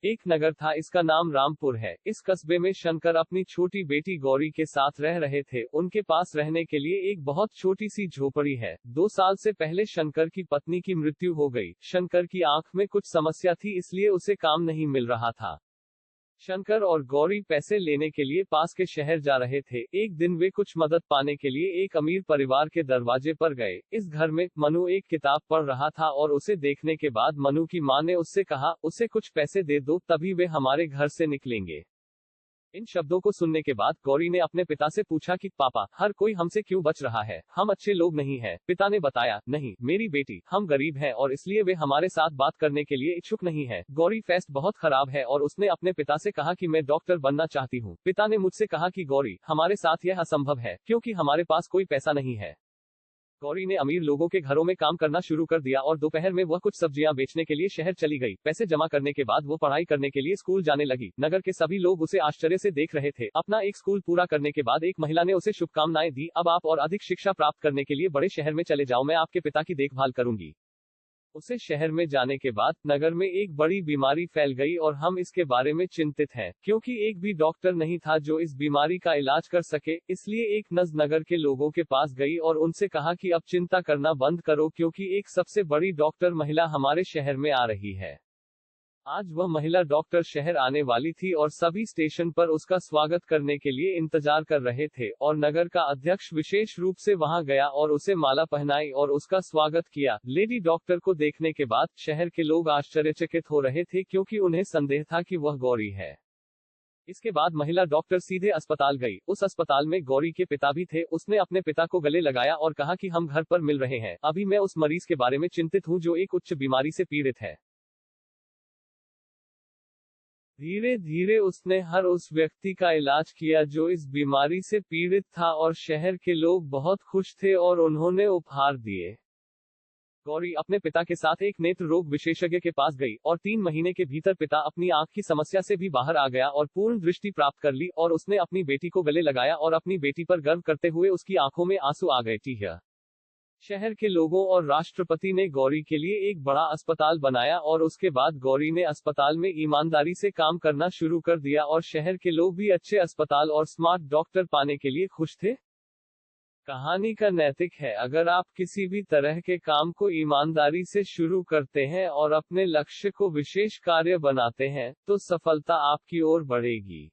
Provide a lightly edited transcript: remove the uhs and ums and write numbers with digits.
एक नगर था, इसका नाम रामपुर है। इस कस्बे में शंकर अपनी छोटी बेटी गौरी के साथ रह रहे थे। उनके पास रहने के लिए एक बहुत छोटी सी झोपड़ी है। 2 साल से पहले शंकर की पत्नी की मृत्यु हो गई। शंकर की आंख में कुछ समस्या थी, इसलिए उसे काम नहीं मिल रहा था। शंकर और गौरी पैसे लेने के लिए पास के शहर जा रहे थे। एक दिन वे कुछ मदद पाने के लिए एक अमीर परिवार के दरवाजे पर गए। इस घर में मनु एक किताब पढ़ रहा था और उसे देखने के बाद मनु की मां ने उससे कहा, उसे कुछ पैसे दे दो, तभी वे हमारे घर से निकलेंगे। इन शब्दों को सुनने के बाद गौरी ने अपने पिता से पूछा कि पापा, हर कोई हमसे क्यों बच रहा है? हम अच्छे लोग नहीं हैं। पिता ने बताया, नहीं मेरी बेटी, हम गरीब हैं और इसलिए वे हमारे साथ बात करने के लिए इच्छुक नहीं है। गौरी फेस्ट बहुत खराब है और उसने अपने पिता से कहा कि मैं डॉक्टर बनना चाहती हूँ। पिता ने मुझसे कहा कि गौरी, हमारे साथ यह असंभव है क्योंकि हमारे पास कोई पैसा नहीं है। गौरी ने अमीर लोगों के घरों में काम करना शुरू कर दिया और दोपहर में वह कुछ सब्जियां बेचने के लिए शहर चली गई। पैसे जमा करने के बाद वो पढ़ाई करने के लिए स्कूल जाने लगी। नगर के सभी लोग उसे आश्चर्य से देख रहे थे। अपना एक स्कूल पूरा करने के बाद एक महिला ने उसे शुभकामनाएं दी, अब आप और अधिक शिक्षा प्राप्त करने के लिए बड़े शहर में चले जाओ, मैं आपके पिता की देखभाल करूंगी। उसे शहर में जाने के बाद नगर में एक बड़ी बीमारी फैल गई और हम इसके बारे में चिंतित हैं, क्योंकि एक भी डॉक्टर नहीं था जो इस बीमारी का इलाज कर सके। इसलिए एक नर्स नगर के लोगों के पास गई और उनसे कहा कि अब चिंता करना बंद करो, क्योंकि एक सबसे बड़ी डॉक्टर महिला हमारे शहर में आ रही है। आज वह महिला डॉक्टर शहर आने वाली थी और सभी स्टेशन पर उसका स्वागत करने के लिए इंतजार कर रहे थे और नगर का अध्यक्ष विशेष रूप से वहां गया और उसे माला पहनाई और उसका स्वागत किया। लेडी डॉक्टर को देखने के बाद शहर के लोग आश्चर्यचकित हो रहे थे, क्योंकि उन्हें संदेह था कि वह गौरी है। इसके बाद महिला डॉक्टर सीधे अस्पताल गई। उस अस्पताल में गौरी के पिता भी थे। उसने अपने पिता को गले लगाया और कहा कि हम घर पर मिल रहे हैं, अभी मैं उस मरीज के बारे में चिंतित हूँ जो एक उच्च बीमारी से पीड़ित है। धीरे धीरे उसने हर उस व्यक्ति का इलाज किया जो इस बीमारी से पीड़ित था और शहर के लोग बहुत खुश थे और उन्होंने उपहार दिए। गौरी अपने पिता के साथ एक नेत्र रोग विशेषज्ञ के पास गई और 3 महीने के भीतर पिता अपनी आंख की समस्या से भी बाहर आ गया और पूर्ण दृष्टि प्राप्त कर ली और उसने अपनी बेटी को गले लगाया और अपनी बेटी पर गर्व करते हुए उसकी आंखों में आंसू आ गए थी। शहर के लोगों और राष्ट्रपति ने गौरी के लिए एक बड़ा अस्पताल बनाया और उसके बाद गौरी ने अस्पताल में ईमानदारी से काम करना शुरू कर दिया और शहर के लोग भी अच्छे अस्पताल और स्मार्ट डॉक्टर पाने के लिए खुश थे। कहानी का नैतिक है, अगर आप किसी भी तरह के काम को ईमानदारी से शुरू करते हैं और अपने लक्ष्य को विशेष कार्य बनाते हैं, तो सफलता आपकी ओर बढ़ेगी।